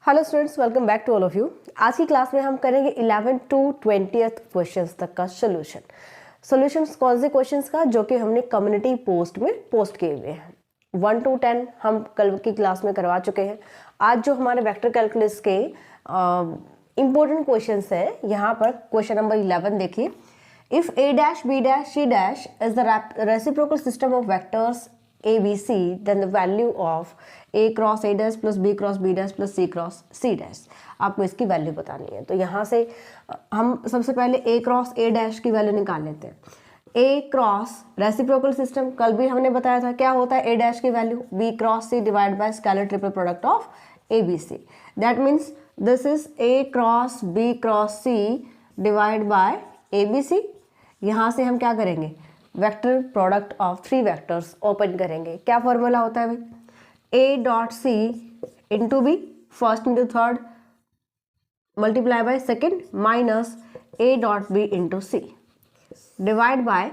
Hello students, welcome back to all of you. आज की class में हम करेंगे 11 to 20 क्वेश्चंस तक का सॉल्यूशंस कौन से क्वेश्चंस का, जो कि हमने कम्युनिटी पोस्ट में पोस्ट किए हुए हैं। 1 to 10 हम कल की क्लास में करवा चुके हैं। आज जो हमारे वेक्टर कैलकुलस के इंपॉर्टेंट क्वेश्चंस हैं, यहाँ पर क्वेश्चन नंबर 11 देखिए। If a dash b dash c dash is the reciprocal system of vectors a b c, then the value of a cross a dash plus b cross b dash plus c cross c dash, आपको इसकी value बतानी है। तो यहाँ से हम सबसे पहले a क्रॉस a डैश की वैल्यू निकाल लेते हैं। a क्रॉस रेसिप्रोकल सिस्टम कल भी हमने बताया था क्या होता है। a डैश की value b cross c divide by scalar triple product of a b c। That means this is a cross b cross c divide by a b c। यहाँ से हम क्या करेंगे, vector product of three vectors open करेंगे। क्या formula होता है भाई, a dot C into B first into third multiply by second minus a dot B into C divide by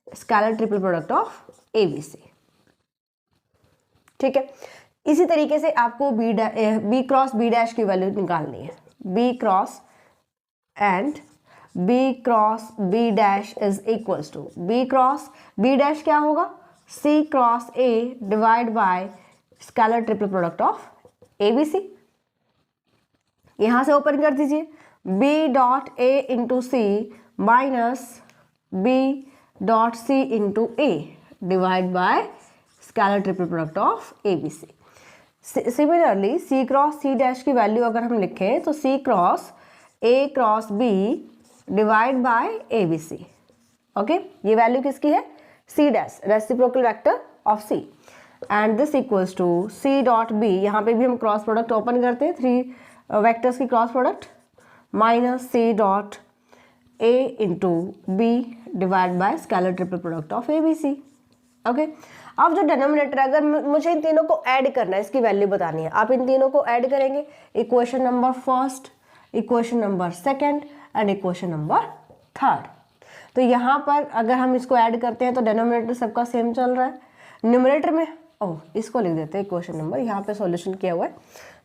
scalar triple product of a b c। ठीक है, इसी तरीके से आपको b क्रॉस b डैश की वैल्यू निकालनी है। b cross and b cross b dash is equals to b cross b dash क्या होगा, c cross a divide by scalar triple product of a b c। यहां से ओपन कर दीजिए, b dot a into C minus b dot c into a divide by scalar triple product of a b c। Similarly c cross c dash की value अगर हम लिखें तो c cross a cross b divide by A B C. Okay, ये value किसकी है, C dash reciprocal vector of C, and this equals to C dot B. यहाँ पे भी हम क्रॉस प्रोडक्ट ओपन करते हैं, थ्री वेक्टर्स की cross product minus C dot A into B divide by scalar triple product of A B C. Okay, अब जो denominator, अगर मुझे इन तीनों को ऐड करना है, इसकी वैल्यू बतानी है, आप इन तीनों को ऐड करेंगे। Equation number first, equation number second and equation number third. तो यहाँ पर अगर हम इसको ऐड करते हैं तो डिनोमिनेटर सबका सेम चल रहा है। न्यूमरेटर में इसको लिख देते हैं इक्वेशन नंबर, यहाँ पे सॉल्यूशन किया हुआ है।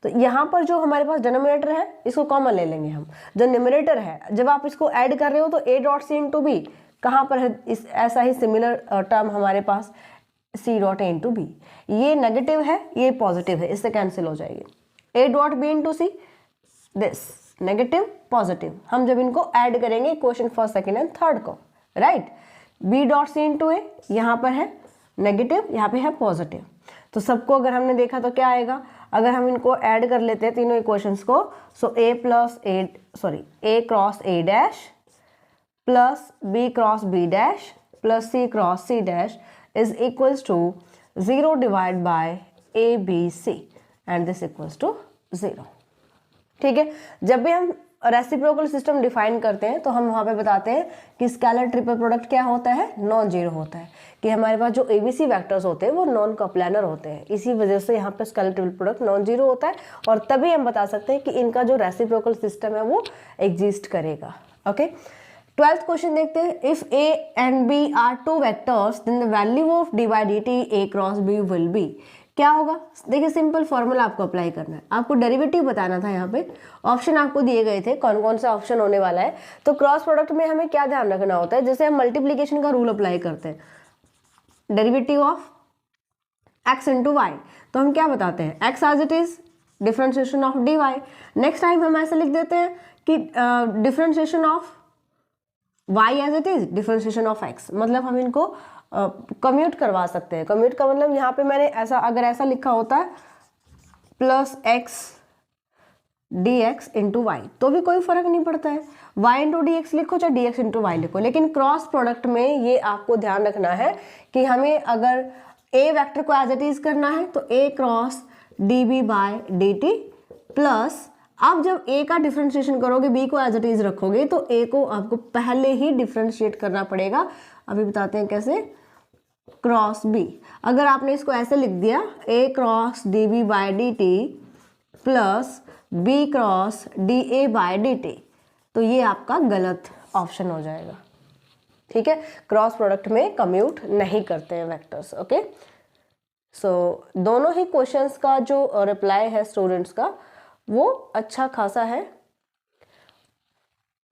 तो यहाँ पर जो हमारे पास डिनोमिनेटर है इसको कॉमन ले लेंगे हम। जो न्यूमरेटर है जब आप इसको ऐड कर रहे हो तो a dot C into B कहाँ पर है, इस ऐसा ही सिमिलर टर्म हमारे पास c dot a into B. ये नेगेटिव है, ये पॉजिटिव है, इससे कैंसिल हो जाएगी। a dot B into C, this negative positive. हम जब इनको ऐड करेंगे equation first second and third को, right. b dot C into A, यहाँ पर है नेगेटिव, यहाँ पे है पॉजिटिव। तो सबको अगर हमने देखा तो क्या आएगा, अगर हम इनको ऐड कर लेते हैं तीनों इक्वेशंस को, so a cross a dash plus b cross b dash plus c cross c dash is equals to 0 divide by a b c and this equals to 0। ठीक है, जब भी हम रेसिप्रोकल सिस्टम डिफाइन करते हैं तो हम वहाँ पे बताते हैं कि स्केलर ट्रिपल प्रोडक्ट क्या होता है, नॉन जीरो होता है, कि हमारे पास जो एबीसी वेक्टर्स होते हैं वो नॉन कप्लानर होते हैं। इसी वजह से यहाँ पे scalar triple product non zero होता है, और तभी हम बता सकते हैं कि इनका जो रेसिप्रोकल सिस्टम है वो एग्जिस्ट करेगा। ओके, 12th क्वेश्चन देखते हैं। If a and b are two vectors then the value of D by D T a cross b will be. क्या होगा, देखिए सिंपल फॉर्मूला आपको अप्लाई करना है। आपको डेरिवेटिव बताना था, यहाँ पे ऑप्शन आपको दिए गए थे कौन कौन सा ऑप्शन होने वाला है। तो क्रॉस प्रोडक्ट में हमें क्या ध्यान रखना होता है, जैसे हम मल्टीप्लीकेशन का रूल अप्लाई करते हैं, derivative of x into Y, तो हम क्या बताते हैं, x as it is differentiation of D Y. Next time हम ऐसे लिख देते हैं कि differentiation of y as it is differentiation of x। मतलब हम इनको कम्यूट करवा सकते हैं। कम्यूट का मतलब यहाँ पे मैंने ऐसा, अगर ऐसा लिखा होता है plus x dx into Y तो भी कोई फर्क नहीं पड़ता है, y इंटू डी एक्स लिखो चाहे dx इंटू वाई लिखो। लेकिन क्रॉस प्रोडक्ट में ये आपको ध्यान रखना है कि हमें अगर a वेक्टर को एज इट इज करना है तो a cross D B by D T plus, आप जब a का डिफ्रेंशिएशन करोगे b को एज इट इज रखोगे तो a को आपको पहले ही डिफ्रेंशिएट करना पड़ेगा। अभी बताते हैं कैसे, क्रॉस b। अगर आपने इसको ऐसे लिख दिया a cross D B by D T plus b cross D A by D T, तो ये आपका गलत ऑप्शन हो जाएगा। ठीक है, क्रॉस प्रोडक्ट में कम्यूट नहीं करते हैं वेक्टर्स। ओके, सो दोनों ही क्वेश्चंस का जो रिप्लाई है स्टूडेंट्स का वो अच्छा खासा है।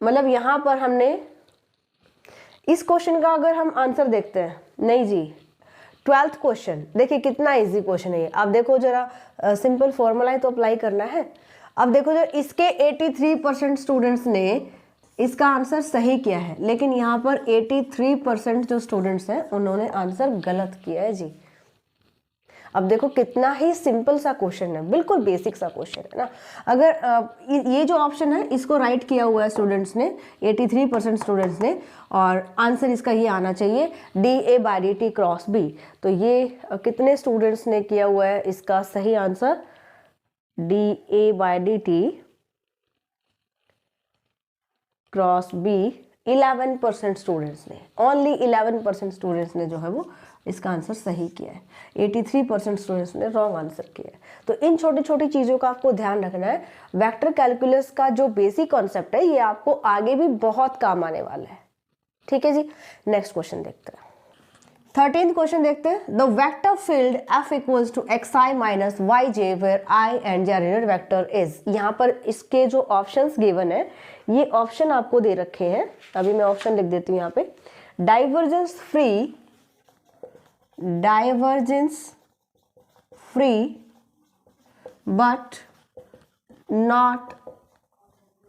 मतलब यहाँ पर हमने इस क्वेश्चन का अगर हम आंसर देखते हैं, नहीं जी 12th क्वेश्चन देखिए कितना इजी क्वेश्चन है ये। अब देखो जरा सिंपल फॉर्मूला ही तो अप्लाई करना है। अब देखो जरा इसके 83% स्टूडेंट्स ने इसका आंसर सही किया है, लेकिन यहाँ पर 83% जो स्टूडेंट्स हैं उन्होंने आंसर गलत किया है जी। अब देखो कितना ही सिंपल सा क्वेश्चन है, बिल्कुल बेसिक सा क्वेश्चन है ना। अगर ये जो ऑप्शन है इसको राइट किया हुआ है स्टूडेंट्स ने, 83% स्टूडेंट्स ने, और आंसर इसका ये आना चाहिए DA/DT क्रॉस B। तो ये कितने स्टूडेंट्स ने किया हुआ है इसका सही answer DA/DT cross B? 11% students ने, ओनली 11% स्टूडेंट्स ने जो है वो इसका आंसर सही किया है। 83% स्टूडेंट्स ने रॉन्ग आंसर किया है। तो इन छोटी छोटी चीज़ों का आपको ध्यान रखना है। वेक्टर कैलकुलस का जो बेसिक कॉन्सेप्ट है ये आपको आगे भी बहुत काम आने वाला है। ठीक है जी, नेक्स्ट क्वेश्चन देखते हैं। 13th क्वेश्चन देखते हैं। The vector field F equals to xi minus yj where I and their unit vector is. यहाँ पर इसके जो ऑप्शंस गिवन है, ये ऑप्शन आपको दे रखे हैं। अभी मैं ऑप्शन लिख देती हूँ यहाँ पे। Divergence free but not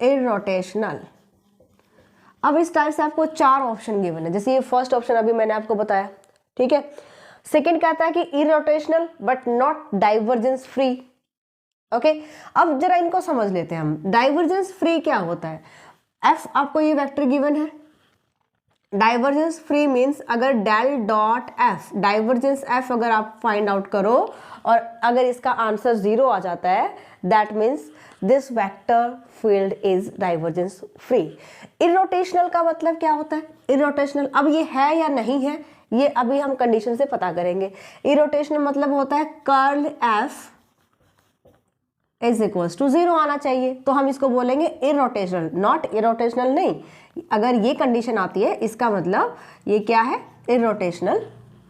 irrotational. अब इस टाइप से आपको 4 ऑप्शन गिवन है। जैसे ये फर्स्ट ऑप्शन अभी मैंने आपको बताया, ठीक है। सेकंड कहता है कि irrotational but not divergence free. Okay, अब जरा इनको समझ लेते हैं हम। डाइवर्जेंस फ्री क्या होता है? एफ आपको ये वेक्टर गिवन है। डाइवर्जेंस फ्री मीन्स अगर del dot F, divergence F अगर आप फाइंड आउट करो और अगर इसका आंसर 0 आ जाता है, that means this vector field is divergence free. Irrotational का मतलब क्या होता है? इररोटेशनल अब ये है या नहीं है, ये अभी हम कंडीशन से पता करेंगे। इररोटेशनल मतलब होता है curl F is equals to 0 आना चाहिए, तो हम इसको बोलेंगे इररोटेशनल, नॉट इररोटेशनल नहीं। अगर ये कंडीशन आती है इसका मतलब ये क्या है? इररोटेशनल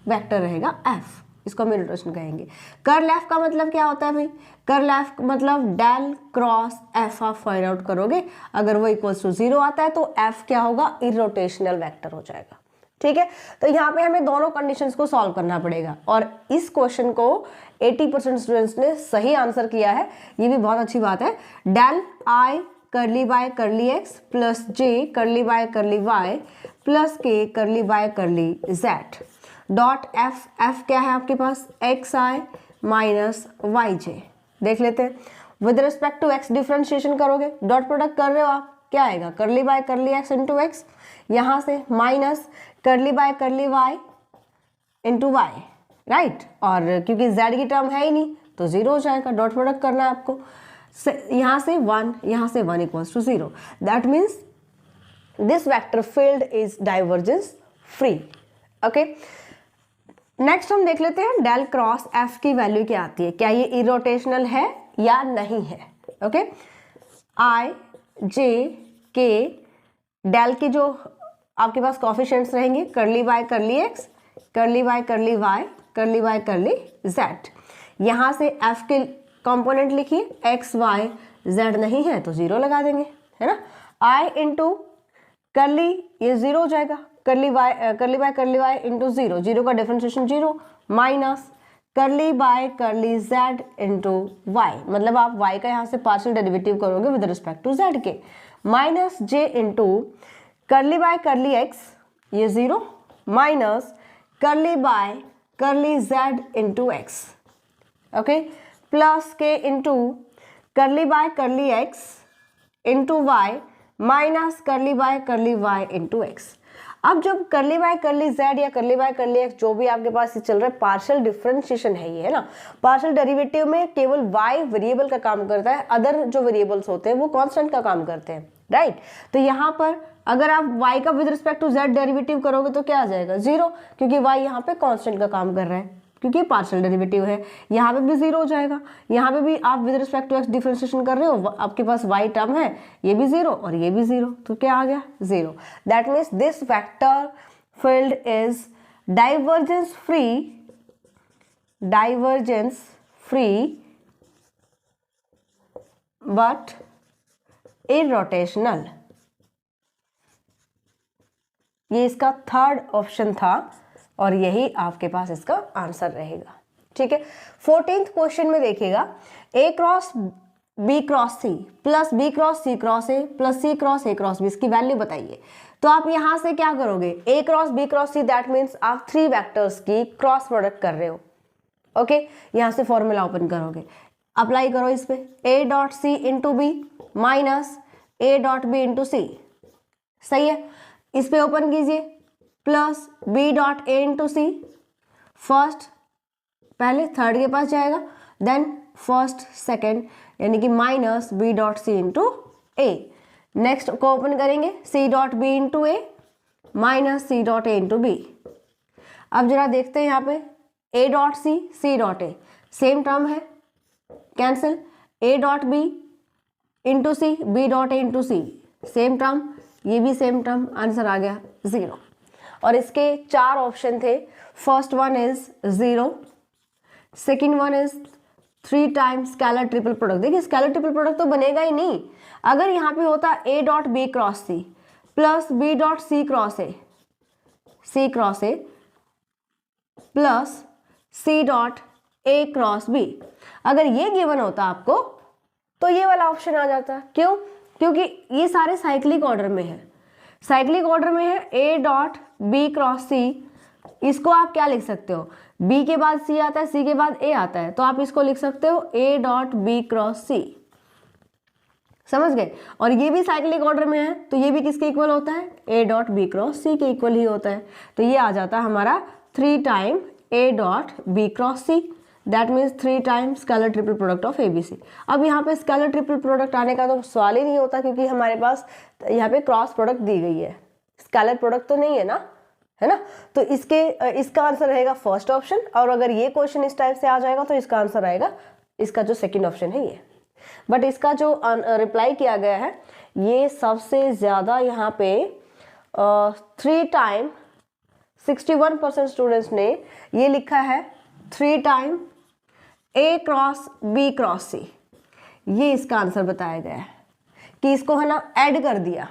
वेक्टर रहेगा एफ, इसको हम इररोटेशनल कहेंगे। कर्ल एफ का मतलब क्या होता है भाई? कर्ल एफ मतलब डेल क्रॉस एफ आप फाइंड आउट करोगे, अगर वो इक्वल्स टू 0 आता है तो एफ क्या होगा? इररोटेशनल वेक्टर हो जाएगा। ठीक है, तो यहाँ पे हमें दोनों कंडीशंस को सॉल्व करना पड़ेगा और इस क्वेश्चन को 80% स्टूडेंट्स ने सही आंसर किया है, ये भी बहुत अच्छी बात है। डेल आई करली बाय करली एक्स प्लस जे करली बाय करली वाई प्लस के करली by curly Z dot F. F क्या है आपके पास? X I minus Y J. देख लेते हैं। With respect to X differentiation करोगे, डॉट प्रोडक्ट कर रहे हो आप, क्या आएगा? करली by curly X into x, यहाँ से minus curly by curly Y into Y, right. और क्योंकि z की टर्म है ही नहीं तो 0 हो जाएगा। डॉट प्रोडक्ट करना है आपको, यहाँ से 1, यहाँ से 1 equals to 0। That means this vector field is divergence free. Okay, next हम देख लेते हैं डेल क्रॉस एफ की वैल्यू क्या आती है, क्या ये इरोटेशनल है या नहीं है। ओके, आई जे के डेल की जो आपके पास कॉफिशिएंट्स रहेंगे, करली बाय करली एक्स, करली बाय करली वाई, करली बाय करली जेड। यहाँ से एफ के कंपोनेंट लिखिए, एक्स वाई जेड नहीं है तो 0 लगा देंगे, है ना। आई इंटू करली, ये 0 हो जाएगा, करली बाय करली वाई इंटू 0, 0 का differentiation 0, minus curly by curly Z into Y, मतलब आप वाई का यहाँ से पार्शियल डेरिवेटिव करोगे विद रिस्पेक्ट टू जेड के, minus J into curly by curly X, ये 0, minus curly by curly Z into X, okay, plus K into curly by curly X into Y minus curly by curly Y into X. अब जब करली by curly Z या करली by curly x जो भी आपके पास चल रहा है, पार्शियल डिफरेंशिएशन है ये, है ना। पार्शियल डेरिवेटिव में केवल वाई वेरिएबल का काम करता है, अदर जो वेरिएबल्स होते हैं वो कांस्टेंट का काम करते हैं, राइट। तो यहाँ पर अगर आप y का with respect to z derivative करोगे तो क्या आ जाएगा? 0, क्योंकि y यहाँ पे कांस्टेंट का काम कर रहा है, क्योंकि पार्शियल डेरिवेटिव है। यहाँ पे भी 0 हो जाएगा, यहाँ पे भी आप with respect to x differentiation कर रहे हो, आपके पास y टर्म है, ये भी 0 और ये भी 0, तो क्या आ गया? 0। That means this vector field is divergence free but irrotational. ये इसका थर्ड ऑप्शन था और यही आपके पास इसका आंसर रहेगा। ठीक है, 14th क्वेश्चन में देखिएगा, A cross B cross C plus B cross C cross A plus C cross A cross B, इसकी वैल्यू बताइए। तो आप यहां से क्या करोगे, A cross B cross C, that means आप 3 वेक्टर्स की क्रॉस प्रोडक्ट कर रहे हो। ओके, यहां से फॉर्मूला ओपन करोगे, अप्लाई करो इस पे, A dot C into B minus A dot B into C. सही है, इस पे ओपन कीजिए, plus B dot A into C, first पहले थर्ड के पास जाएगा, देन फर्स्ट सेकेंड, यानी कि minus B dot C into A. Next को ओपन करेंगे, C dot B into A minus C dot A into B. अब जरा देखते हैं यहाँ पे, A dot C dot A same term है, cancel, A dot B into C B dot A into C same term, ये भी same term, answer आ गया 0। और इसके 4 ऑप्शन थे, first one is 0, second one is 3 times scalar triple product. देखिए scalar triple product तो बनेगा ही नहीं, अगर यहाँ पे होता A dot B cross C plus B dot C cross A plus C dot A cross B, अगर ये गिवन होता आपको तो ये वाला ऑप्शन आ जाता। क्यों? क्योंकि ये सारे साइक्लिक ऑर्डर में है, साइक्लिक ऑर्डर में है, ए डॉट बी क्रॉस सी, इसको आप क्या लिख सकते हो, b के बाद c आता है, c के बाद a आता है, तो आप इसको लिख सकते हो a डॉट बी क्रॉस सी। समझ गए? और ये भी साइक्लिक ऑर्डर में है, तो ये भी किसके इक्वल होता है, a डॉट बी क्रॉस सी के इक्वल ही होता है। तो ये आ जाता है हमारा 3 time a dot B cross C, that means 3 times scalar triple product of ABC। अब यहाँ पे स्केलर ट्रिपल प्रोडक्ट आने का तो सवाल ही नहीं होता, क्योंकि हमारे पास यहाँ पे क्रॉस प्रोडक्ट दी गई है, स्केलर प्रोडक्ट तो नहीं है ना, है ना। तो इसका आंसर रहेगा फर्स्ट ऑप्शन, और अगर ये क्वेश्चन इस टाइप से आ जाएगा तो इसका आंसर आएगा इसका जो सेकंड ऑप्शन है ये। बट इसका जो रिप्लाई किया गया है, ये सबसे ज़्यादा यहाँ पे 3 टाइम 61% स्टूडेंट्स ने ये लिखा है 3 टाइम ए क्रॉस बी क्रॉस सी। ये इसका आंसर बताया गया है कि इसको है ना ऐड कर दिया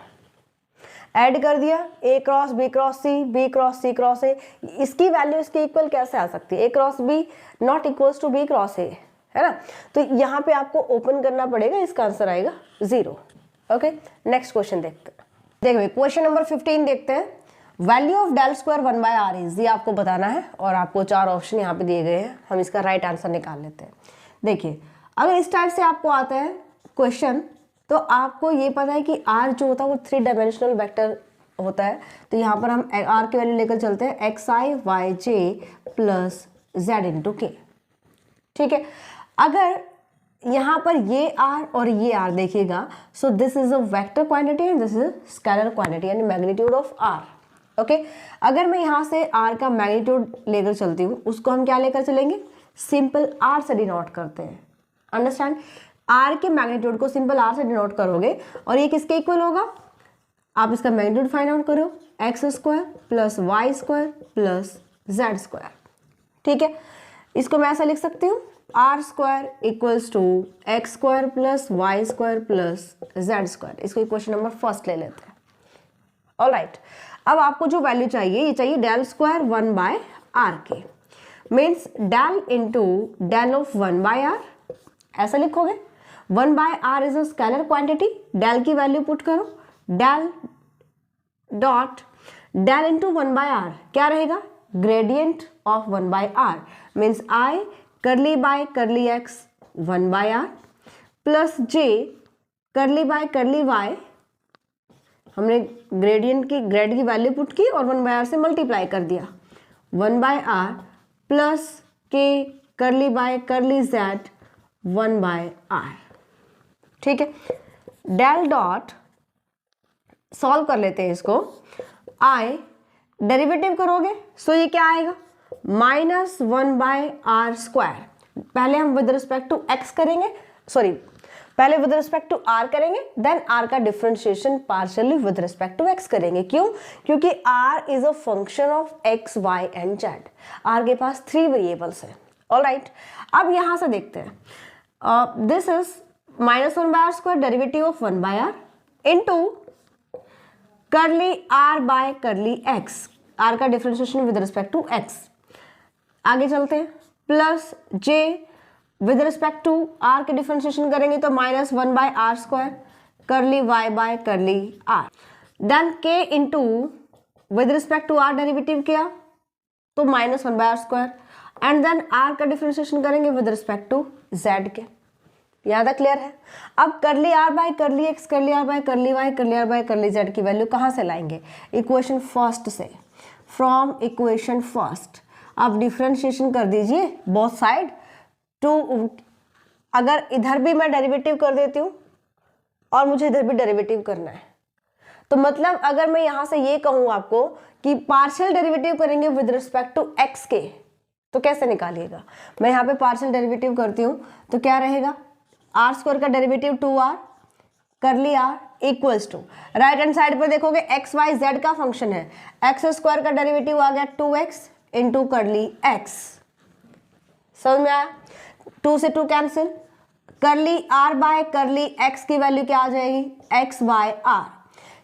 A cross B cross C, B cross C cross A, इसकी वैल्यू इसके इक्वल कैसे आ सकती है, A cross B not equals to B cross A, है ना। तो यहाँ पे आपको ओपन करना पड़ेगा, इसका आंसर आएगा 0। ओके, नेक्स्ट क्वेश्चन देखते हैं। देखिए क्वेश्चन नंबर 15 देखते हैं, value of del square 1/r is, ये आपको बताना है, और आपको 4 ऑप्शन यहाँ पे दिए गए हैं, हम इसका राइट आंसर निकाल लेते हैं। देखिए अगर इस टाइप से आपको आता है क्वेश्चन, तो आपको ये पता है कि r जो होता है वो 3 डायमेंशनल वेक्टर होता है, तो यहाँ पर हम r की वैल्यू लेकर चलते हैं xi yj plus z into के। ठीक है, अगर यहाँ पर ये r और ये r देखिएगा, so this is a vector quantity and this is scalar quantity यानी मैग्नीट्यूड ऑफ r। ओके, अगर मैं यहाँ से r का मैग्नीट्यूड लेकर चलती हूँ, उसको हम क्या लेकर चलेंगे, सिंपल r से डिनोट करते हैं। अंडरस्टैंड, r के मैग्नीट्यूड को सिंपल r से डिनोट करोगे, और ये किसके इक्वल होगा, आप इसका मैग्नीट्यूड फाइंड आउट करो, X square plus Y square plus Z square. ठीक है, इसको मैं ऐसा लिख सकती हूँ, R square equals to X square plus Y square plus Z square. इसको इक्वेशन नंबर फर्स्ट ले लेते हैं। ऑलराइट, अब आपको जो वैल्यू चाहिए, ये चाहिए डेल स्क्वायर 1/r के, means del into del of 1/r, ऐसा लिखोगे। 1/r is a scalar quantity, del की वैल्यू पुट करो, del dot del into 1/r क्या रहेगा, gradient of 1/r, means I करली by curly x 1/r plus जे करली by curly Y, हमने gradient की ग्रेड की वैल्यू पुट की और 1/r से मल्टीप्लाई कर दिया, 1/r प्लस के करली बाय करली जेड 1/r। ठीक है, डेल डॉट सॉल्व कर लेते हैं इसको, आई डेरिवेटिव करोगे सो ये क्या आएगा, -1/r स्क्वायर। पहले हम विद रिस्पेक्ट टू एक्स करेंगे, सॉरी पहले विद रिस्पेक्ट टू r करेंगे, देन r का differentiation partially with respect to x करेंगे। क्यों? क्योंकि r is a function of x, y and z। r के पास 3 वेरिएबल्स है। ऑलराइट, अब यहां से देखते हैं, this is minus 1/r² derivative of 1/r into curly r by curly x, r का differentiation with respect to x। आगे चलते हैं, plus j with respect to r के डिफरेंशिएशन करेंगे तो minus 1/r² curly y by curly r। Then k into with respect to r derivative किया तो minus 1/r² and then r का differentiation करेंगे विद रिस्पेक्ट टू z के। यहाँ तक क्लियर है। अब करली r बाय करली x, करली r बाय करली y, करली r बाय करली z की वैल्यू कहाँ से लाएंगे? इक्वेशन फर्स्ट से। फ्रॉम इक्वेशन फर्स्ट आप डिफरेंशिएशन कर दीजिए बोथ साइड टू, अगर इधर भी मैं डेरिवेटिव कर देती हूँ और मुझे इधर भी डेरिवेटिव करना है, तो मतलब अगर मैं यहाँ से ये कहूँ आपको कि पार्शियल डेरिवेटिव करेंगे विद रिस्पेक्ट टू x के, तो कैसे निकालिएगा? मैं यहाँ पे पार्शियल डेरिवेटिव करती हूँ तो क्या रहेगा? r² का derivative 2r curly r equals to, right hand side पर देखोगे x y z का फंक्शन है, x² का डेरिवेटिव आ गया 2x इंटू करली x। समझ में आया? 2 से 2 cancel, curly r by curly x की वैल्यू क्या आ जाएगी? x by r।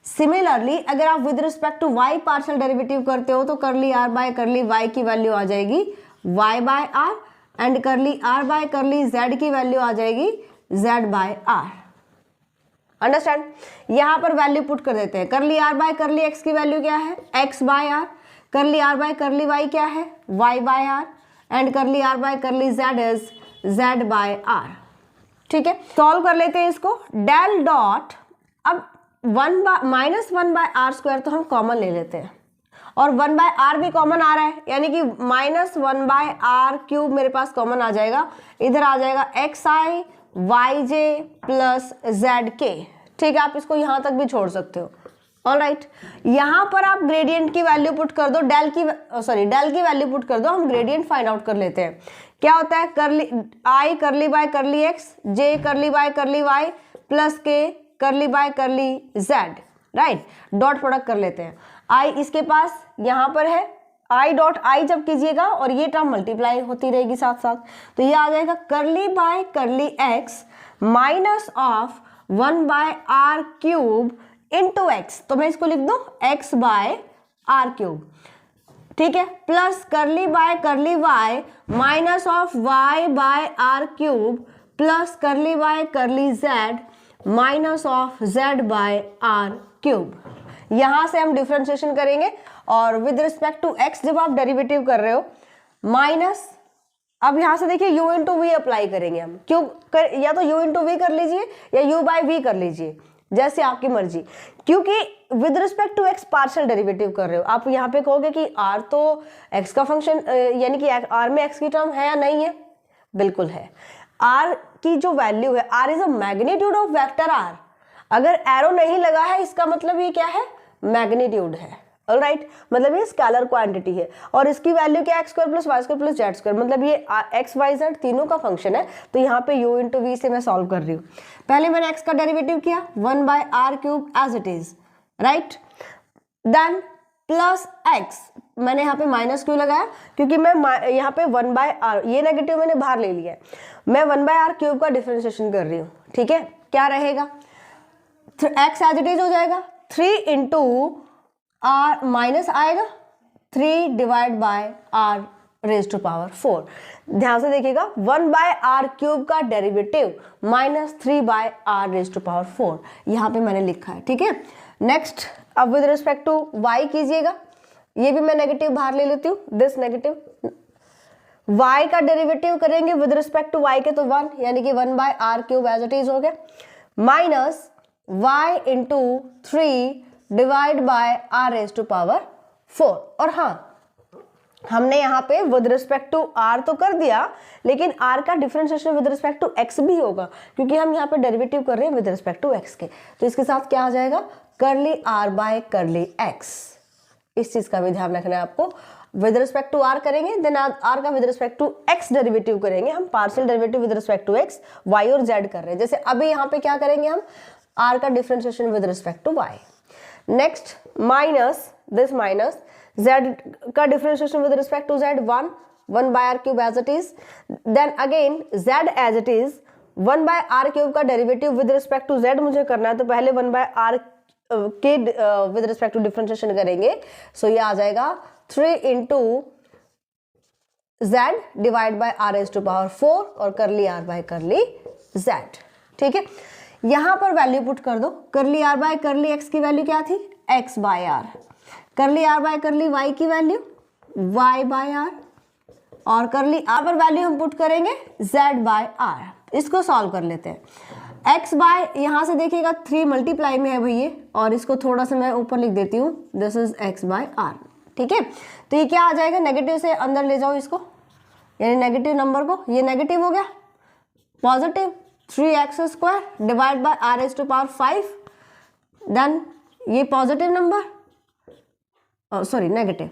सिमिलरली अगर आप with respect to y partial derivative करते हो तो curly r by curly y की वैल्यू आ जाएगी y by r and curly r by curly z की वैल्यू आ जाएगी z बाय r। अंडरस्टैंड? यहां पर वैल्यू पुट कर देते हैं। Curly r by curly x की वैल्यू क्या है? x by r। Curly r by curly y क्या है? y by r and curly r by curly z is z by r। ठीक है, सॉल्व कर लेते हैं इसको। डेल डॉट, अब माइनस 1/r² तो हम कॉमन ले लेते हैं और 1/r भी कॉमन आ रहा है, यानी कि माइनस 1/r³ मेरे पास कॉमन आ जाएगा। इधर आ जाएगा xi yj प्लस zk। ठीक है, आप इसको यहां तक भी छोड़ सकते हो। ऑलराइट, यहां पर आप ग्रेडियंट की वैल्यू पुट कर दो, डेल की वैल्यू पुट कर दो, हम ग्रेडियंट फाइंड आउट कर लेते हैं। क्या होता है? i करली बाय करली x, j करली by curly y plus k करली by curly z, right. Dot product कर लेते हैं। i इसके पास यहां पर है, i डॉट आई जब कीजिएगा और ये टर्म मल्टीप्लाई होती रहेगी साथ साथ, तो ये आ जाएगा करली by curly x minus of 1/r³ into x, तो मैं इसको लिख दूं x बाय r³। ठीक है, plus curly by curly y minus of y by r³ plus curly by curly z minus of z by r³। यहां से हम डिफरेंशिएशन करेंगे और विद रिस्पेक्ट टू x जब आप डेरिवेटिव कर रहे हो माइनस, अब यहां से देखिए u इंटू वी अप्लाई करेंगे हम। क्यों या तो u इंटू वी कर लीजिए या u बाय वी कर लीजिए, जैसे आपकी मर्जी, क्योंकि with respect to x partial derivative कर रहे हो। आप यहाँ पे कहोगे कि r तो x का फंक्शन, यानी कि r में x की टर्म है या नहीं है? बिल्कुल है। r की जो वैल्यू है, r is a magnitude of vector r। अगर एरो नहीं लगा है इसका मतलब ये क्या है? मैग्नीट्यूड है। ऑलराइट, मतलब ये स्केलर क्वांटिटी है और इसकी वैल्यू क्या है? x² plus y² plus z², मतलब ये x y z तीनों का फंक्शन है। तो यहाँ पे u इंटू वी से मैं सॉल्व कर रही हूँ। पहले मैंने x का डेरिवेटिव किया 1/r³ as it is, right. Then plus x, मैंने यहाँ पे माइनस क्यों लगाया? क्योंकि मैं यहाँ पे 1/r, ये नेगेटिव मैंने बाहर ले लिया है, मैं 1/r³ का डिफरेंशिएशन कर रही हूँ। ठीक है, क्या रहेगा? x एज इट इज हो जाएगा, 3 इंटू r माइनस आएगा 3 divide by r raise to power 4। ध्यान से देखिएगा, 1/r³ का derivative minus 3/r raise to power 4 यहाँ पे मैंने लिखा है। ठीक है, नेक्स्ट अब विद रिस्पेक्ट टू y कीजिएगा, ये भी मैं नेगेटिव बाहर ले लेती हूँ, दिस नेगेटिव। y का डेरिवेटिव करेंगे विद रिस्पेक्ट टू y के तो 1, यानी कि 1/r³ एज इट इज हो गया, minus y into 3 divide by r raise to power 4। और हाँ, हमने यहाँ पे विद रिस्पेक्ट टू r तो कर दिया, लेकिन r का differentiation with respect to x भी होगा, क्योंकि हम यहाँ पे डेरिवेटिव कर रहे हैं विद रिस्पेक्ट टू x के। तो इसके साथ क्या आ जाएगा? करली r बाय करली x। इस चीज का भी ध्यान रखना है आपको। विद रिस्पेक्ट टू r करेंगे, देन r का with respect to x derivative करेंगे। हम partial derivative with respect to x, y और z कर रहे हैं। जैसे अभी यहाँ पे क्या करेंगे हम? r का differentiation with respect to y। Next minus this minus z का differentiation with respect to z 1/r³ as it is, then again z as it is 1/r³ का derivative with respect to z मुझे करना है, तो पहले 1/r के with respect to differentiation करेंगे। सो ये आ जाएगा 3 into z divide by r⁴ और करली r बाय करली z। ठीक है, यहां पर वैल्यू पुट कर दो। करली r बाय करली x की वैल्यू क्या थी, x by r। Curly r by curly y की वैल्यू y बाय r, और करली r पर वैल्यू हम पुट करेंगे z बाय r। इसको सॉल्व कर लेते हैं। x बाय, यहां से देखिएगा 3 मल्टीप्लाई में है भैया, और इसको थोड़ा सा मैं ऊपर लिख देती हूँ, this is x by r। ठीक है, तो ये क्या आ जाएगा, नेगेटिव से अंदर ले जाओ इसको, यानी नेगेटिव नंबर को, ये नेगेटिव हो गया, positive 3x² divide by r⁵, then ये पॉजिटिव नंबर, सॉरी नेगेटिव,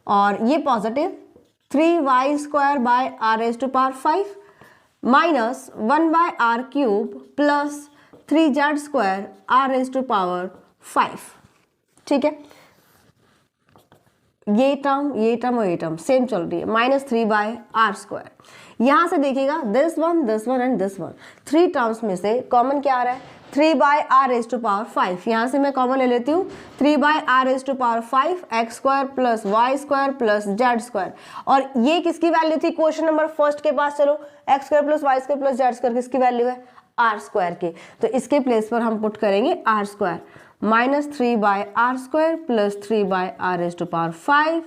और ये positive 3y² bye r⁵ minus 1/r³ plus 3z² r⁵। ठीक है, ये टर्म और ये टर्म सेम चल रही है, -3/r²। यहां से देखिएगा this one and this one, 3 terms में से कॉमन क्या आ रहा है, 3/r⁵। यहां से मैं कॉमन ले लेती हूँ 3/r⁵ x² plus y² plus z²। और ये किसकी वैल्यू थी, क्वेश्चन नंबर फर्स्ट के पास चलो, x² plus y² plus z² किसकी वैल्यू है, r² की। तो इसके प्लेस पर हम पुट करेंगे r², -3/r² plus 3/r⁵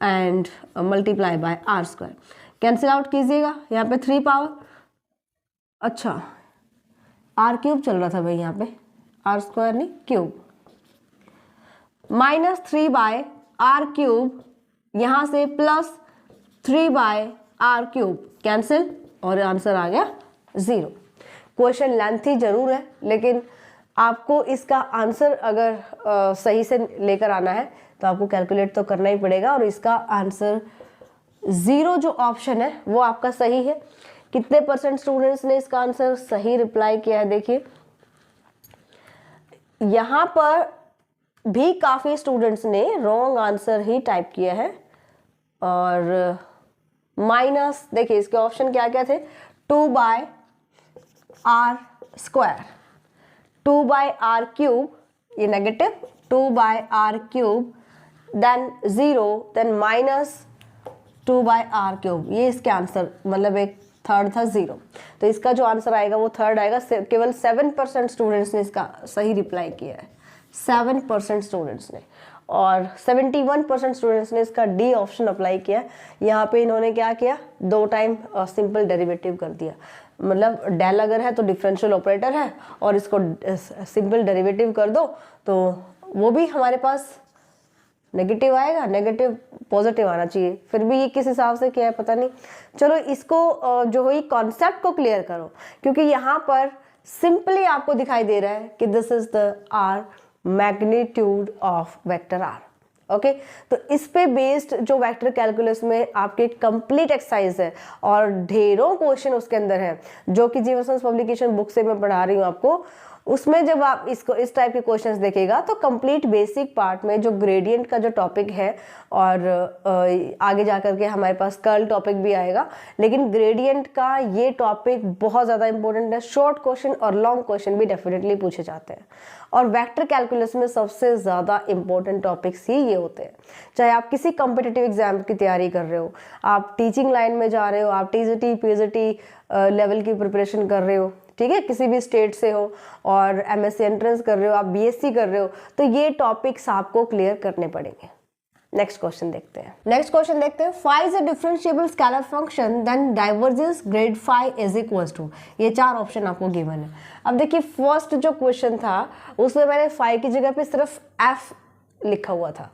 and multiply by r²। Cancel out कीजिएगा, यहाँ पे 3 पावर, अच्छा r³ चल रहा था भाई, यहाँ पे r² नहीं क्यूब, -3/r³, यहाँ से प्लस 3/r³ कैंसिल, और आंसर आ गया 0। क्वेश्चन लेंथी जरूर है, लेकिन आपको इसका आंसर अगर सही से लेकर आना है तो आपको कैलकुलेट तो करना ही पड़ेगा, और इसका आंसर 0 जो ऑप्शन है वो आपका सही है। कितने % स्टूडेंट्स ने इसका आंसर सही रिप्लाई किया है, देखिए यहाँ पर भी काफ़ी स्टूडेंट्स ने रॉन्ग आंसर ही टाइप किया है, और माइनस, देखिए इसके ऑप्शन क्या क्या थे, 2/r², 2/r³, ये negative, 2/r³, then 0, then -2/r³, ये इसके आंसर, मतलब एक थर्ड था 0। तो इसका जो आंसर आएगा वो थर्ड आएगा। केवल 7% स्टूडेंट्स ने इसका सही रिप्लाई किया है, 7% स्टूडेंट्स ने, और 71% स्टूडेंट्स ने इसका डी ऑप्शन अप्लाई किया। यहाँ पे इन्होंने क्या किया, 2 टाइम सिंपल डेरिवेटिव कर दिया, मतलब डेल अगर है तो डिफरेंशियल ऑपरेटर है, और इसको सिंपल डेरिवेटिव कर दो तो वो भी हमारे पास नेगेटिव आएगा, नेगेटिव पॉजिटिव आना चाहिए, फिर भी ये किस हिसाब से किया है पता नहीं। चलो इसको जो हुई कॉन्सेप्ट को क्लियर करो, क्योंकि यहाँ पर सिंपली आपको दिखाई दे रहा है कि this is the R magnitude of vector R. Okay, तो इस पे बेस्ड जो वेक्टर कैलकुलस में आपके कंप्लीट एक्सरसाइज है, और ढेरों क्वेश्चन उसके अंदर है, जो कि जीवन साइंस पब्लिकेशन बुक से मैं पढ़ा रही हूँ आपको। उसमें जब आप इसको इस टाइप के क्वेश्चंस देखेगा तो कंप्लीट बेसिक पार्ट में जो ग्रेडियंट का जो टॉपिक है, और आगे जाकर के हमारे पास कर्ल टॉपिक भी आएगा, लेकिन ग्रेडियंट का ये टॉपिक बहुत ज़्यादा इंपॉर्टेंट है। शॉर्ट क्वेश्चन और लॉन्ग क्वेश्चन भी डेफिनेटली पूछे जाते हैं, और वेक्टर कैलकुलस में सबसे ज़्यादा इंपॉर्टेंट टॉपिक्स ही ये होते हैं। चाहे आप किसी कॉम्पिटिटिव एग्जाम की तैयारी कर रहे हो, आप टीचिंग लाइन में जा रहे हो, आप टीजीटी पीजीटी लेवल की प्रिपरेशन कर रहे हो, ठीक है, किसी भी स्टेट से हो, और एमएससी एंट्रेंस कर रहे हो, आप बीएससी कर रहे हो, तो ये टॉपिक्स आपको क्लियर करने पड़ेंगे। नेक्स्ट क्वेश्चन देखते हैं। Phi is a differentiable scalar function then divergence grad phi is equals to, ये 4 ऑप्शन आपको गिवन है। अब देखिए फर्स्ट जो क्वेश्चन था उसमें मैंने फाई की जगह पे सिर्फ एफ लिखा हुआ था,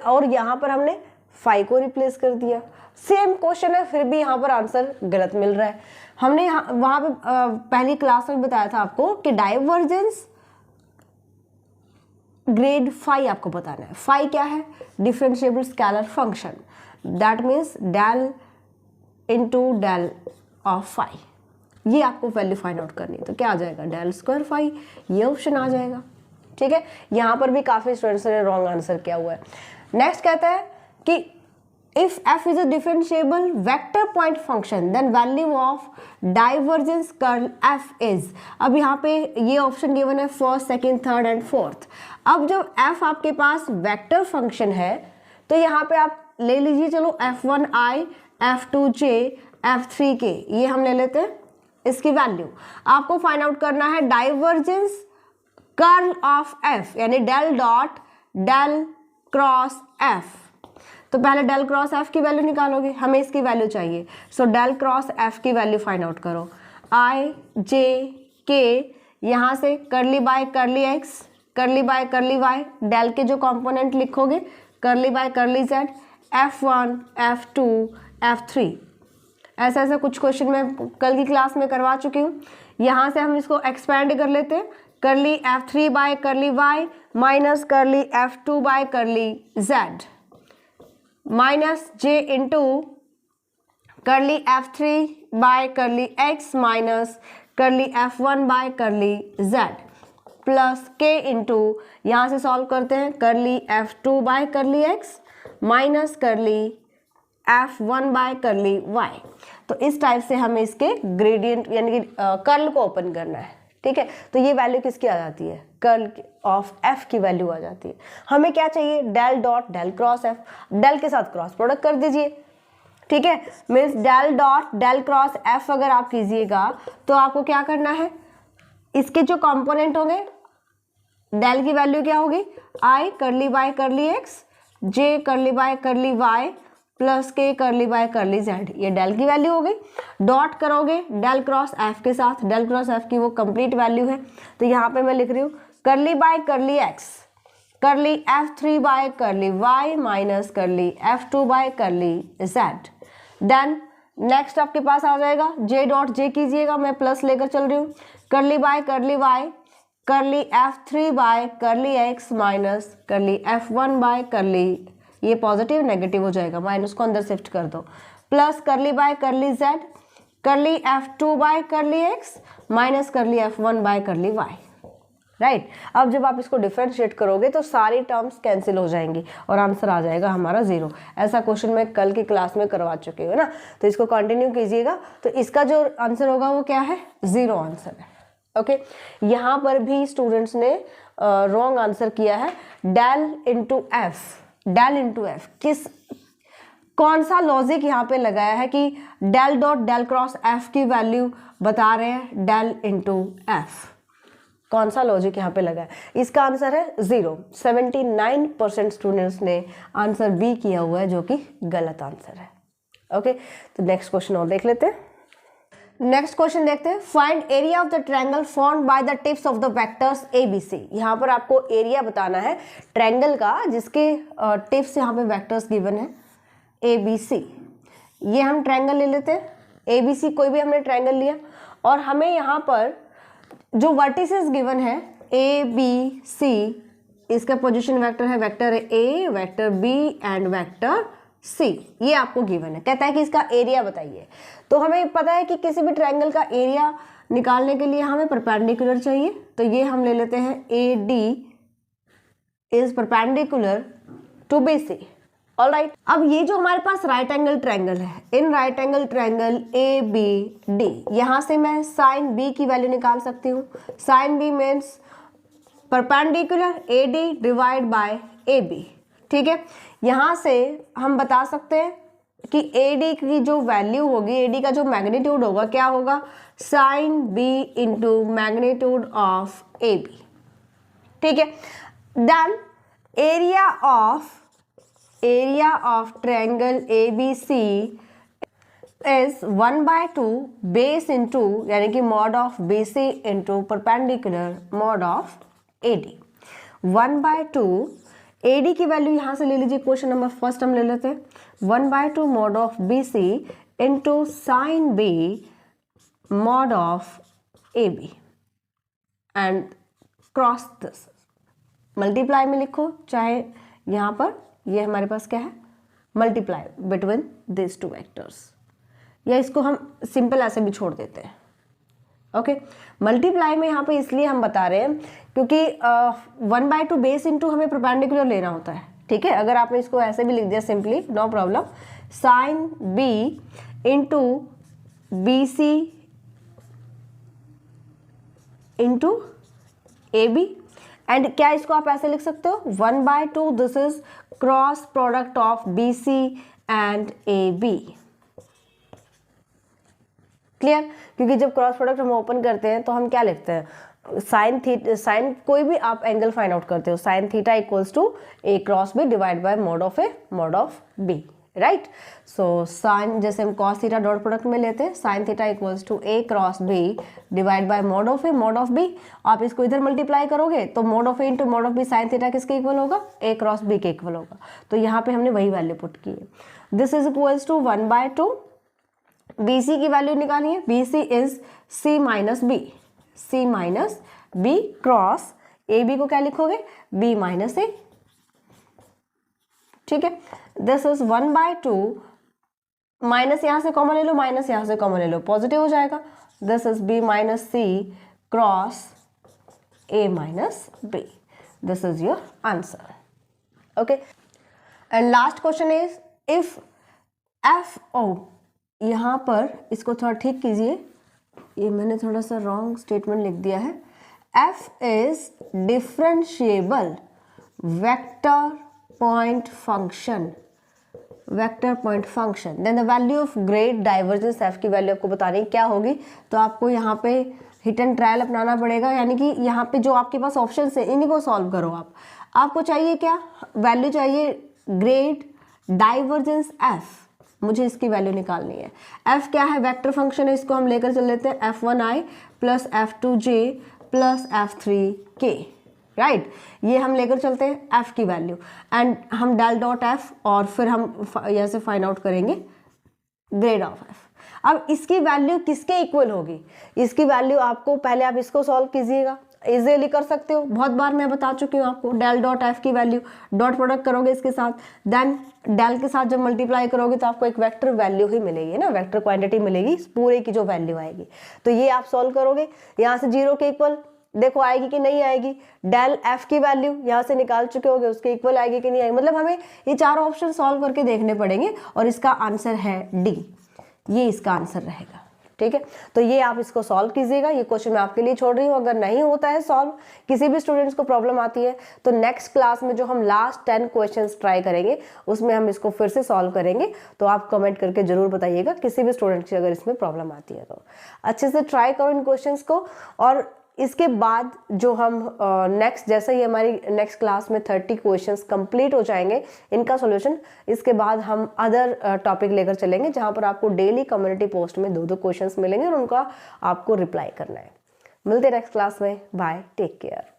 और यहाँ पर हमने फाई को रिप्लेस कर दिया। सेम क्वेश्चन है, फिर भी यहाँ पर आंसर गलत मिल रहा है। हमने वहां पे पहली क्लास में बताया था आपको कि डाइवर्जेंस ग्रेड फाई आपको बताना है। फाई क्या है, differentiable scalar function, that means del into del of phi, ये आपको वैल्यू फाइंड आउट करनी है। तो क्या आ जाएगा, डेल स्क्वायर फाई, ये ऑप्शन आ जाएगा। ठीक है, यहाँ पर भी काफी स्टूडेंट्स ने रॉन्ग आंसर किया हुआ है। नेक्स्ट कहता है कि if f is a differentiable vector point function then value of divergence curl f is, अब यहाँ पे ये ऑप्शन गिवन है first, second, third and fourth. अब जब f आपके पास वेक्टर फंक्शन है तो यहाँ पे आप ले लीजिए, चलो f1i, f2j, f3k, ये हम ले लेते हैं इसकी वैल्यू। आपको फाइंड आउट करना है डाइवर्जेंस कर्ल ऑफ f, यानी del dot del cross f। तो पहले डेल क्रॉस एफ की वैल्यू निकालोगे, हमें इसकी वैल्यू चाहिए। सो डेल क्रॉस एफ की वैल्यू फाइंड आउट करो। आई जे के, यहाँ से करली बाय करली एक्स, करली बाय करली वाई, डेल के जो कंपोनेंट लिखोगे करली by curly Z, F1, F2, F3। ऐसा ऐसा कुछ क्वेश्चन मैं कल की क्लास में करवा चुकी हूँ। यहाँ से हम इसको एक्सपेंड कर लेते हैं, करली F3 bye curly Y minus करली F2 bye curly Z minus J into करली F3 bye curly x minus करली F1 bye curly Z plus K into, यहाँ से सॉल्व करते हैं, करली F2 bye curly x minus करली F1 बाय करली वाई। तो इस टाइप से हमें इसके ग्रेडियंट यानी कि कर्ल को ओपन करना है। ठीक है, तो ये वैल्यू किसकी आ जाती है, कर्ल ऑफ एफ की वैल्यू आ जाती है। हमें क्या चाहिए, del dot del cross F, del के साथ क्रॉस प्रोडक्ट कर दीजिए। ठीक है, means del dot del cross F अगर आप कीजिएगा तो आपको क्या करना है, इसके जो कंपोनेंट होंगे डेल की वैल्यू क्या होगी, आई करली बाय करली एक्स, जे करली बाय करली वाई प्लस के करली बाय करली जेड, ये डेल की वैल्यू हो गई। डॉट करोगे डेल क्रॉस एफ के साथ, डेल क्रॉस एफ की वो कंप्लीट वैल्यू है। तो यहाँ पे मैं लिख रही हूँ करली बाय करली एक्स, करली F3 bye curly Y minus करली F2 bye curly Z. Then next आपके पास आ जाएगा जे डॉट जे कीजिएगा, मैं प्लस लेकर चल रही हूँ, करली बाय करली वाई, करली F3 bye curly x minus करली F1 बाय करली, ये पॉजिटिव नेगेटिव हो जाएगा, माइनस को अंदर शिफ्ट कर दो, plus curly by curly Z, करली F2 bye curly x minus करली F1 bye curly Y. Right, अब जब आप इसको डिफरेंशिएट करोगे तो सारी टर्म्स कैंसिल हो जाएंगी और आंसर आ जाएगा हमारा 0। ऐसा क्वेश्चन मैं कल की क्लास में करवा चुकी हूँ ना, तो इसको कंटिन्यू कीजिएगा। तो इसका जो आंसर होगा वो क्या है, 0 आंसर है। ओके, यहाँ पर भी स्टूडेंट्स ने रॉन्ग आंसर किया है, del into F, del into F, किस कौन सा लॉजिक यहाँ पे लगाया है कि del dot del cross F की वैल्यू बता रहे हैं डेल इंटू एफ, कौन सा लॉजिक यहाँ पे लगा है, इसका आंसर है 0। 79% स्टूडेंट्स ने आंसर बी किया हुआ है जो कि गलत आंसर है। ओके, तो नेक्स्ट क्वेश्चन और देख लेते हैं। नेक्स्ट क्वेश्चन देखते हैं, find area of the triangle formed by the tips of the vectors A B C. यहाँ पर आपको एरिया बताना है ट्रायंगल का जिसके टिप्स यहाँ पे वेक्टर्स गिवन है ए बी सी। ये हम ट्रायंगल ले लेते हैं ए बी सी, कोई भी हमने ट्रायंगल लिया और हमें यहाँ पर जो वर्टिसेस गिवन है ए बी सी, इसका पोजीशन वेक्टर है vector A, vector B and vector C, ये आपको गिवन है। कहता है कि इसका एरिया बताइए। तो हमें पता है कि किसी भी ट्रायंगल का एरिया निकालने के लिए हमें परपेंडिकुलर चाहिए, तो ये हम ले लेते हैं A D is perpendicular to B C. Alright, अब ये जो हमारे पास राइट एंगल ट्रायंगल है, in right angle triangle A B D, यहाँ से मैं साइन बी की वैल्यू निकाल सकती हूँ। Sine B means perpendicular A D divide by A B. ठीक है, यहाँ से हम बता सकते हैं कि ए डी की जो वैल्यू होगी, ए डी का जो मैग्नीट्यूड होगा क्या होगा, sine B into magnitude of A B. ठीक है, then area of triangle A B C is 1/2 base into यानी कि mod of B C into perpendicular mod of A D. 1/2 A D की वैल्यू यहाँ से ले लीजिए, क्वेश्चन नंबर फर्स्ट हम ले लेते हैं, 1/2 mod of B C into sine B mod of A B and cross this, multiply में लिखो, चाहे यहाँ पर ये हमारे पास क्या है, multiply between this two vectors, या इसको हम सिंपल ऐसे भी छोड़ देते हैं। ओके, मल्टीप्लाई में यहाँ पे इसलिए हम बता रहे हैं क्योंकि 1/2 बेस इंटू हमें परपेंडिकुलर लेना होता है। ठीक है, अगर आपने इसको ऐसे भी लिख दिया simply, no problem, sine B into B C into A B, and क्या इसको आप ऐसे लिख सकते हो 1/2, this is cross product of B C and A B. Clear, क्योंकि जब क्रॉस प्रोडक्ट हम ओपन करते हैं तो हम क्या लिखते हैं, साइन कोई भी आप एंगल फाइंड आउट करते हो, sine theta equals to A cross B divide by mod of A mod of B, right. So sine, जैसे हम कॉस थीटा डॉट प्रोडक्ट में लेते हैं, sine theta equals to A cross B divide by mod of A mod of B. आप इसको इधर multiply करोगे तो mod of A into mod of B sine theta किसके इक्वल होगा, ए क्रॉस बी के इक्वल होगा। तो यहाँ पे हमने वही वैल्यू पुट की है, this is equals to 1/2। B C की वैल्यू निकालनी है, B C is C minus B, C minus B cross A B को क्या लिखोगे, बी माइनस ए, ठीक है। दिस इज 1/2, माइनस यहां से कॉमन ले लो, माइनस यहां से कॉमन ले लो, पॉजिटिव हो जाएगा। This is B minus C cross A minus B, this is your answer, okay. And last question is if F O, यहाँ पर इसको थोड़ा ठीक कीजिए, ये मैंने थोड़ा सा रॉन्ग स्टेटमेंट लिख दिया है। f is differentiable vector point function, vector point function, then the value of grad divergence f की वैल्यू आपको बतानी है क्या होगी। तो आपको यहाँ पे हिट एंड ट्रायल अपनाना पड़ेगा, यानी कि यहाँ पे जो आपके पास ऑप्शन है इन्हीं को सॉल्व करो आप। आपको चाहिए क्या, वैल्यू चाहिए ग्रेड डाइवर्जेंस f, मुझे इसकी वैल्यू निकालनी है। f क्या है, वेक्टर फंक्शन है, इसको हम लेकर चल लेते हैं f1i plus f2j plus f3k, right. ये हम लेकर चलते हैं f की वैल्यू, एंड हम डेल डॉट f, और फिर हम यहाँ से फाइंड आउट करेंगे ग्रेड ऑफ f। अब इसकी वैल्यू किसके इक्वल होगी, इसकी वैल्यू आपको पहले आप इसको सॉल्व कीजिएगा, इजीली कर सकते हो, बहुत बार मैं बता चुकी हूँ आपको। डेल डॉट एफ की वैल्यू डॉट प्रोडक्ट करोगे इसके साथ, देन डेल के साथ जब मल्टीप्लाई करोगे तो आपको एक वेक्टर वैल्यू ही मिलेगी ना, वेक्टर क्वांटिटी मिलेगी इस पूरे की जो वैल्यू आएगी। तो ये आप सॉल्व करोगे, यहाँ से 0 के इक्वल देखो आएगी कि नहीं आएगी, डेल एफ की वैल्यू यहाँ से निकाल चुके होगे, उसके इक्वल आएगी कि नहीं आएगी। मतलब हमें ये चारों ऑप्शन सॉल्व करके देखने पड़ेंगे, और इसका आंसर है डी, ये इसका आंसर रहेगा, ठीक है। तो ये आप इसको सॉल्व कीजिएगा, ये क्वेश्चन मैं आपके लिए छोड़ रही हूँ। अगर नहीं होता है सॉल्व, किसी भी स्टूडेंट्स को प्रॉब्लम आती है, तो नेक्स्ट क्लास में जो हम लास्ट 10 क्वेश्चंस ट्राई करेंगे उसमें हम इसको फिर से सॉल्व करेंगे। तो आप कमेंट करके जरूर बताइएगा किसी भी स्टूडेंट की अगर इसमें प्रॉब्लम आती है तो अच्छे से ट्राई करो इन क्वेश्चंस को। और इसके बाद जो हम नेक्स्ट, जैसे ही हमारी नेक्स्ट क्लास में 30 क्वेश्चंस कंप्लीट हो जाएंगे इनका सॉल्यूशन, इसके बाद हम अदर टॉपिक लेकर चलेंगे जहां पर आपको डेली कम्युनिटी पोस्ट में 2-2 क्वेश्चंस मिलेंगे और उनका आपको रिप्लाई करना है। मिलते हैं नेक्स्ट क्लास में, बाय, टेक केयर।